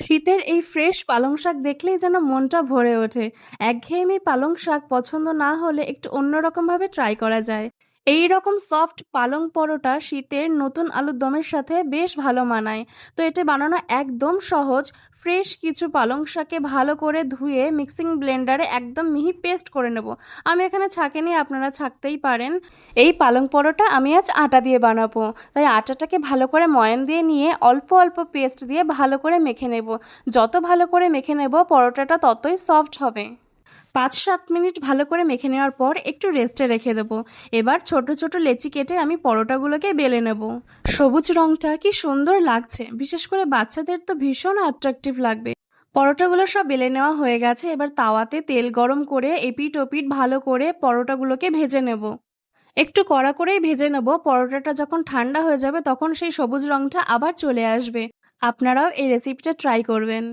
শীতের এই ফ্রেশ পালং শাক দেখলেই যেন মনটা ভরে ওঠে। একঘেয়েমি পালং শাক পছন্দ না হলে একটু অন্যরকমভাবে ট্রাই করা যায়। এই রকম সফট পালং পরোটা শীতের নতুন আলুর দমের সাথে বেশ ভালো মানায়। তো এটা বানানো একদম সহজ। ফ্রেশ কিছু পালং শাকে ভালো করে ধুয়ে মিক্সিং ব্লেন্ডারে একদম মিহি পেস্ট করে নেব। আমি এখানে ছাঁকে নিয়ে, আপনারা ছাঁকতেই পারেন। এই পালং পরোটা আমি আজ আটা দিয়ে বানাবো, তাই আটাটাকে ভালো করে ময়ান দিয়ে নিয়ে অল্প অল্প পেস্ট দিয়ে ভালো করে মেখে নেব। যত ভালো করে মেখে নেব পরোটাটা ততই সফট হবে। ৫-৭ মিনিট ভালো করে মেখে নেওয়ার পর একটু রেস্টে রেখে দেবো। এবার ছোট ছোট লেচি কেটে আমি পরোটাগুলোকে বেলে নেব। সবুজ রংটা কি সুন্দর লাগছে, বিশেষ করে বাচ্চাদের তো ভীষণ অ্যাট্রাকটিভ লাগবে। পরোটাগুলো সব বেলে নেওয়া হয়ে গেছে। এবার তাওয়াতে তেল গরম করে এপিট ওপিট ভালো করে পরোটাগুলোকে ভেজে নেব। একটু কড়া করেই ভেজে নেব। পরোটাটা যখন ঠান্ডা হয়ে যাবে তখন সেই সবুজ রংটা আবার চলে আসবে। আপনারাও এই রেসিপিটা ট্রাই করবেন।